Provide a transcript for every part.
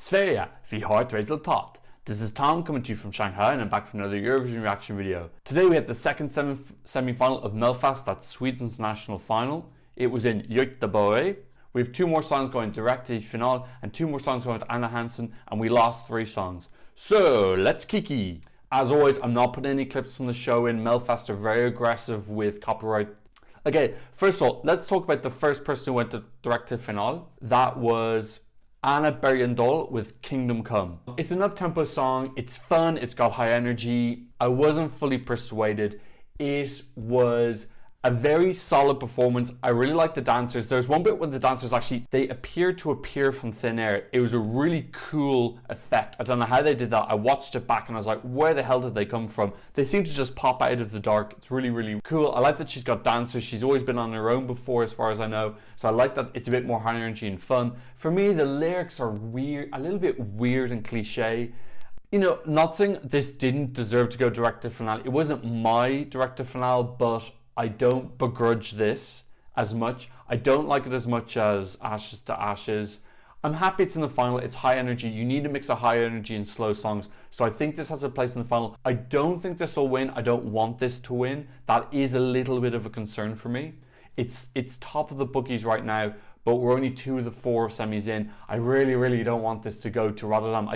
Sverige, wie heute Resultat. This is Tom coming to you from Shanghai and I'm back for another Eurovision reaction video. Today we had the second semi-final of Melodifest, that's Sweden's national final. It was in Göteborg. We have two more songs going direct to final and two more songs going to Anna Hansen, and we lost 3 songs. So let's kiki. As always, I'm not putting any clips from the show in. Melodifest are very aggressive with copyright. Okay, first of all, let's talk about the first person who went to direct to final. That was Anna Bergendahl with Kingdom Come. It's an up-tempo song, it's fun, it's got high energy. I wasn't fully persuaded. It was a very solid performance. I really like the dancers. There's one bit when the dancers they appear to appear from thin air. It was a really cool effect. I don't know how they did that. I watched it back and I was like, where the hell did they come from? They seem to just pop out of the dark. It's really, really cool. I like that she's got dancers. She's always been on her own before, as far as I know. So I like that it's a bit more high energy and fun. For me, the lyrics are weird, a little bit weird and cliche. You know, not saying this didn't deserve to go direct to finale. It wasn't my direct to finale, but I don't begrudge this as much. I don't like it as much as Ashes to Ashes. I'm happy it's in the final. It's high energy. You need a mix of high energy and slow songs. So I think this has a place in the final. I don't think this will win. I don't want this to win. That is a little bit of a concern for me. It's top of the bookies right now, but we're only 2 of the 4 semis in. I really, really don't want this to go to Rotterdam.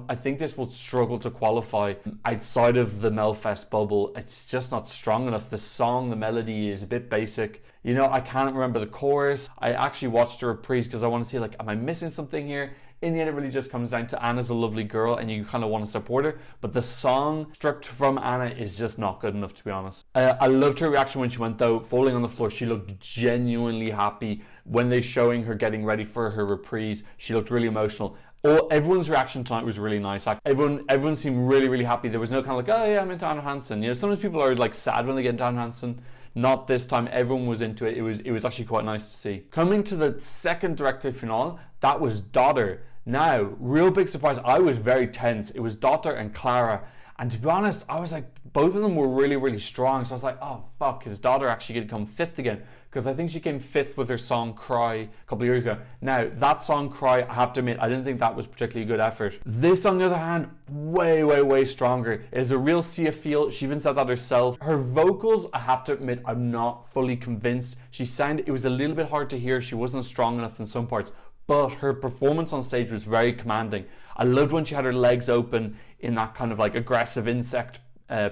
I think this will struggle to qualify outside of the Melfest bubble. It's just not strong enough. The song, the melody is a bit basic. You know, I can't remember the chorus. I actually watched a reprise because I want to see, like, am I missing something here? In the end, it really just comes down to Anna's a lovely girl and you kind of want to support her. But the song stripped from Anna is just not good enough, to be honest. I loved her reaction when she went, though, falling on the floor. She looked genuinely happy. When they're showing her getting ready for her reprise, she looked really emotional. Everyone's reaction tonight was really nice. Everyone seemed really, really happy. There was no kind of like, oh yeah, I'm into Anna Hansen. You know, sometimes people are like sad when they get into Anna Hansen. Not this time. Everyone was into it. It was actually quite nice to see. Coming to the second director finale, that was Daughter. Now, real big surprise. I was very tense. It was Daughter and Clara. And to be honest, I was like, both of them were really, really strong. So I was like, oh fuck, is Daughter actually going to come 5th again? Because I think she came 5th with her song Cry a couple of years ago. Now, that song Cry, I have to admit, I didn't think that was particularly a good effort. This, on the other hand, way, way, way stronger. It is a real sea of feel. She even said that herself. Her vocals, I have to admit, I'm not fully convinced. It was a little bit hard to hear. She wasn't strong enough in some parts. But her performance on stage was very commanding. I loved when she had her legs open in that kind of like aggressive insect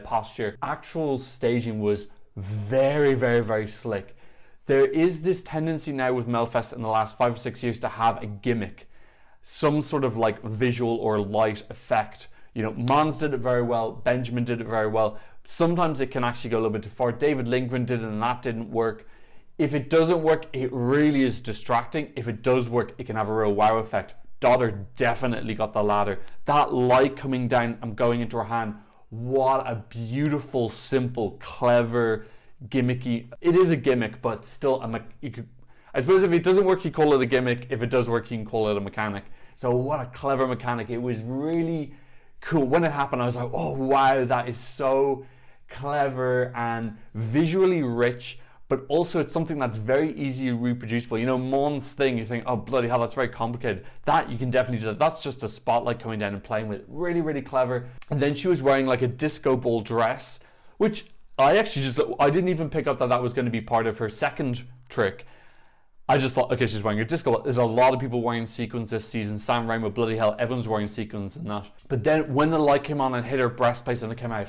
posture. Actual staging was very, very, very slick. There is this tendency now with Melfest in the last 5 or 6 years to have a gimmick, some sort of like visual or light effect. You know, Mons did it very well, Benjamin did it very well. Sometimes it can actually go a little bit too far. David Lindgren did it and that didn't work. If it doesn't work, it really is distracting. If it does work, it can have a real wow effect. Daughter definitely got the latter. That light coming down and going into her hand, what a beautiful, simple, clever, gimmicky. It is a gimmick, but still, I suppose if it doesn't work, you call it a gimmick. If it does work, you can call it a mechanic. So what a clever mechanic. It was really cool. When it happened, I was like, oh wow, that is so clever and visually rich. But also it's something that's very easily reproducible. You know, Mon's thing, you think, oh bloody hell, that's very complicated. That, you can definitely do that. That's just a spotlight coming down and playing with it. Really, really clever. And then she was wearing like a disco ball dress, which I didn't even pick up that was going to be part of her second trick. I just thought, okay, she's wearing a disco ball. There's a lot of people wearing sequins this season. Sam Raimi, bloody hell, everyone's wearing sequins and that. But then when the light came on and hit her breastplate and it came out,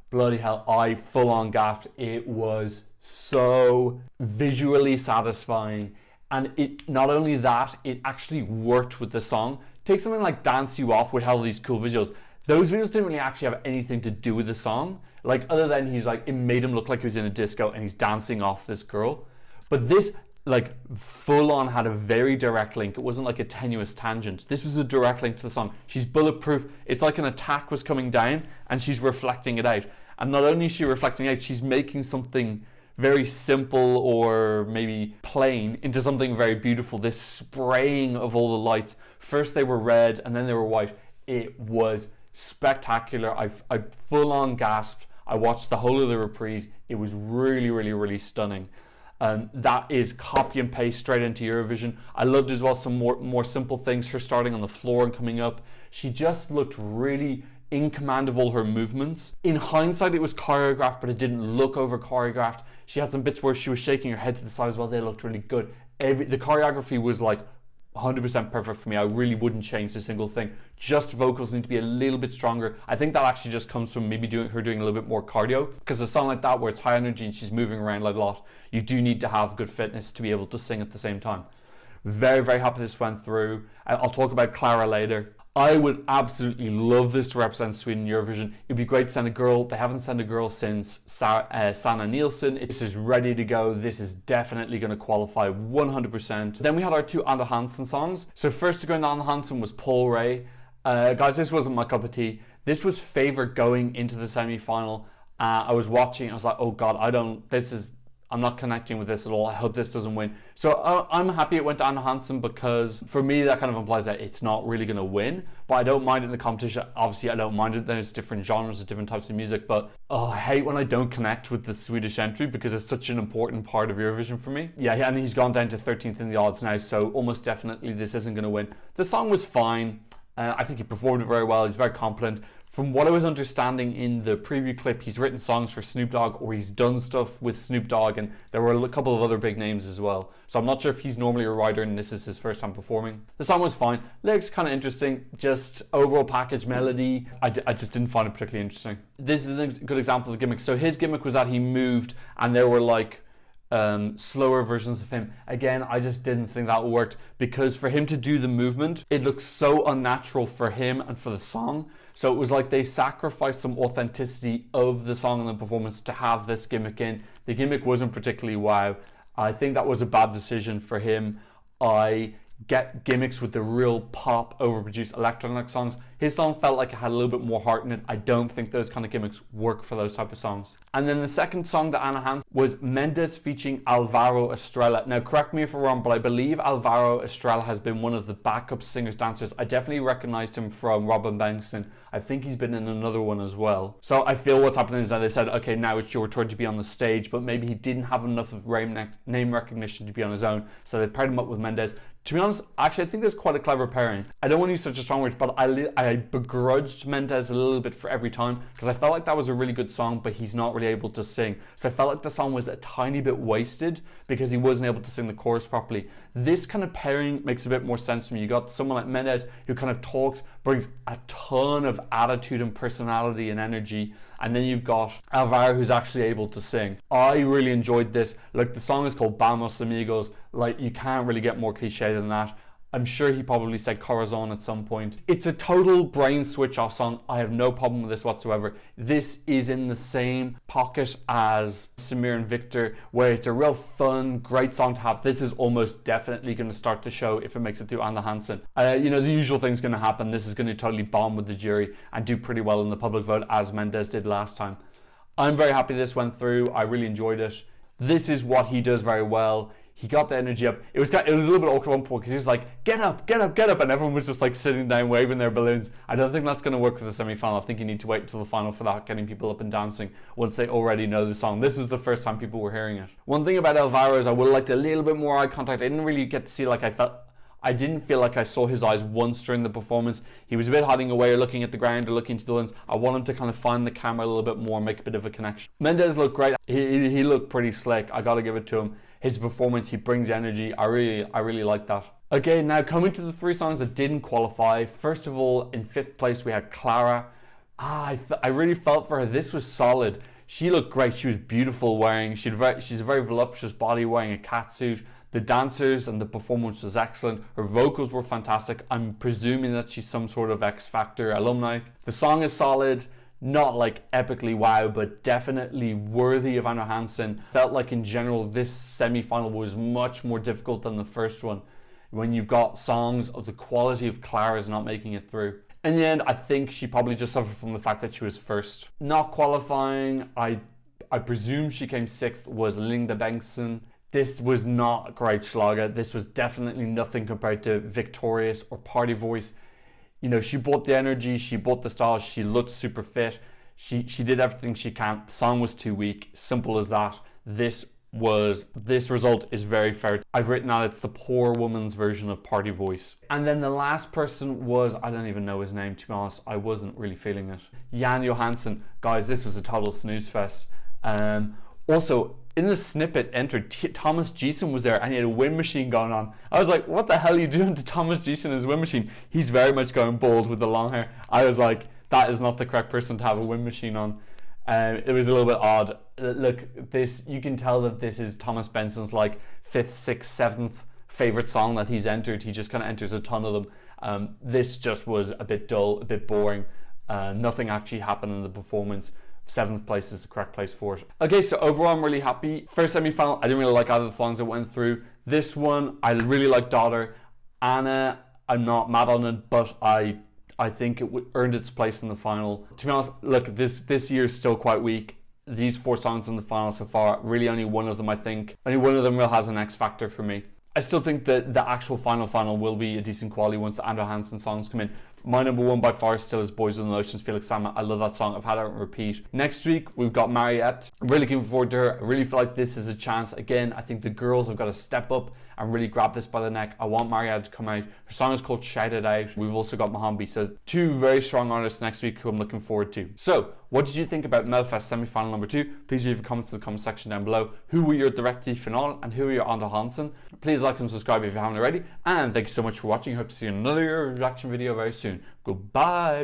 bloody hell, I full on gasped. It was so visually satisfying, and it not only that, it actually worked with the song. Take something like Dance You Off with all these cool visuals. Those videos didn't really actually have anything to do with the song, like other than he's like, it made him look like he was in a disco and he's dancing off this girl. But this like full on had a very direct link. It wasn't like a tenuous tangent. This was a direct link to the song. She's bulletproof. It's like an attack was coming down and she's reflecting it out. And not only is she reflecting out, she's making something very simple or maybe plain into something very beautiful. This spraying of all the lights. First they were red and then they were white. It was spectacular. I full on gasped. I watched the whole of the reprise. It was really, really, really stunning. That is copy and paste straight into Eurovision. I loved as well some more simple things, her starting on the floor and coming up. She just looked really in command of all her movements. In hindsight, it was choreographed, but it didn't look over choreographed. She had some bits where she was shaking her head to the side as well. They looked really good. The choreography was like 100% perfect for me. I really wouldn't change a single thing. Just vocals need to be a little bit stronger. I think that actually just comes from maybe doing a little bit more cardio, because a song like that where it's high energy and she's moving around like a lot, you do need to have good fitness to be able to sing at the same time. Very, very happy this went through. I'll talk about Clara later. I would absolutely love this to represent Sweden in Eurovision. It'd be great to send a girl. They haven't sent a girl since Sanna Nielsen. This is ready to go. This is definitely going to qualify 100%. Then we had our two Anna Hansen songs. So first to go into Anna Hansen was Paul Ray. Guys, this wasn't my cup of tea. This was favourite going into the semi-final. I was watching. I was like, oh God, I'm not connecting with this at all. I hope this doesn't win. So I'm happy it went to Anna Hansen, because for me that kind of implies that it's not really going to win. But I don't mind it in the competition. Obviously I don't mind it. There's different genres, different types of music. But I hate when I don't connect with the Swedish entry, because it's such an important part of Eurovision for me. Yeah, and he's gone down to 13th in the odds now. So almost definitely this isn't going to win. The song was fine. I think he performed it very well. He's very competent. From what I was understanding in the preview clip, he's written songs for Snoop Dogg, or he's done stuff with Snoop Dogg, and there were a couple of other big names as well. So I'm not sure if he's normally a writer and this is his first time performing. The song was fine. Lyrics kind of interesting. Just overall package melody, I just didn't find it particularly interesting. This is a good example of the gimmick. So his gimmick was that he moved and there were like slower versions of him. Again, I just didn't think that worked, because for him to do the movement, it looks so unnatural for him and for the song. So it was like they sacrificed some authenticity of the song and the performance to have this gimmick in. The gimmick wasn't particularly wow. I think that was a bad decision for him. I get gimmicks with the real pop, overproduced electronic songs. His song felt like it had a little bit more heart in it. I don't think those kind of gimmicks work for those type of songs. And then the second song that Anna Hansen was Mendes featuring Alvaro Estrella. Now correct me if I'm wrong, but I believe Alvaro Estrella has been one of the backup singers, dancers. I definitely recognized him from Robin Bengtsson. I think he's been in another one as well. So I feel what's happening is that they said, okay, now it's your turn to be on the stage, but maybe he didn't have enough of name recognition to be on his own, so they paired him up with Mendes. To be honest, actually, I think that's quite a clever pairing. I don't want to use such a strong word, but I begrudged Mendes a little bit for every time, because I felt like that was a really good song, but he's not really able to sing. So I felt like the song was a tiny bit wasted because he wasn't able to sing the chorus properly. This kind of pairing makes a bit more sense to me. You got someone like Mendes who kind of talks, brings a ton of attitude and personality and energy, and then you've got Alvaro who's actually able to sing. I really enjoyed this. Like, the song is called Vamos Amigos. Like, you can't really get more cliche than that. I'm sure he probably said Corazon at some point. It's a total brain switch off song. I have no problem with this whatsoever. This is in the same pocket as Samir and Victor, where it's a real fun, great song to have. This is almost definitely going to start the show if it makes it through Anna Hansen. The usual thing's going to happen. This is going to totally bomb with the jury and do pretty well in the public vote, as Mendes did last time. I'm very happy this went through. I really enjoyed it. This is what he does very well. He got the energy up. It was a little bit awkward at one point, because he was like, get up, get up, get up, and everyone was just like sitting down waving their balloons. I don't think that's going to work for the semi-final. I think you need to wait until the final for that, getting people up and dancing once they already know the song. This was the first time people were hearing it. One thing about Alvaro is I would have liked a little bit more eye contact. I didn't really get to see, I didn't feel like I saw his eyes once during the performance. He was a bit hiding away or looking at the ground or looking to the lens. I want him to kind of find the camera a little bit more, make a bit of a connection. Mendes looked great. He looked pretty slick. I got to give it to him. His performance, he brings energy. I really like that. Okay, now coming to the three songs that didn't qualify. First of all, in 5th place, we had Clara. I really felt for her. This was solid. She looked great. She was beautiful she's a very voluptuous body wearing a catsuit. The dancers and the performance was excellent. Her vocals were fantastic. I'm presuming that she's some sort of X Factor alumni. The song is solid. Not like epically wow, but definitely worthy of Anna Hansen. Felt like in general this semi-final was much more difficult than the first one, when you've got songs of the quality of Clara's not making it through. In the end, I think she probably just suffered from the fact that she was first. Not qualifying, I presume she came 6th, was Linda Bengtsson. This was not a great schlager. This was definitely nothing compared to Victorious or Party Voice. She brought the energy, she brought the style, she looked super fit. She did everything she can. The song was too weak, simple as that. This was, this result is very fair. I've written that it's the poor woman's version of Party Voice. And then the last person was, I don't even know his name, to be honest. I wasn't really feeling it. Jan Johansson. Guys, this was a total snooze fest. Also, in the snippet entered, Thomas Gieson was there and he had a wind machine going on. I was like, what the hell are you doing to Thomas Gieson and his wind machine? He's very much going bald with the long hair. I was like, that is not the correct person to have a wind machine on. It was a little bit odd. Look, this, you can tell that this is Thomas Benson's like 5th, 6th, 7th favorite song that he's entered. He just kind of enters a ton of them. This just was a bit dull, a bit boring. Nothing actually happened in the performance. 7th place is the correct place for it. Okay, so overall I'm really happy. First semi-final, I didn't really like either of the songs that went through. This one, I really like Daughter. Anna, I'm not mad on it, but I think it earned its place in the final. To be honest, look, this year is still quite weak. These 4 songs in the final so far, really only one of them, I think. Only one of them really has an X factor for me. I still think that the actual final will be a decent quality once the Andrew Hansen songs come in. My number one by far still is Boys with Emotions, Felix Salmon. I love that song. I've had it on repeat. Next week, we've got Mariette. I'm really looking forward to her. I really feel like this is a chance. Again, I think the girls have got to step up and really grab this by the neck. I want Mariette to come out. Her song is called Shout It Out. We've also got Mohambi. So 2 very strong artists next week who I'm looking forward to. So, what did you think about Melfest semi-final number 2? Please leave a comment in the comment section down below. Who were your directly final and who were your Andrew Hansen? Please like and subscribe if you haven't already. And thank you so much for watching. Hope to see you in another reaction video very soon. Goodbye.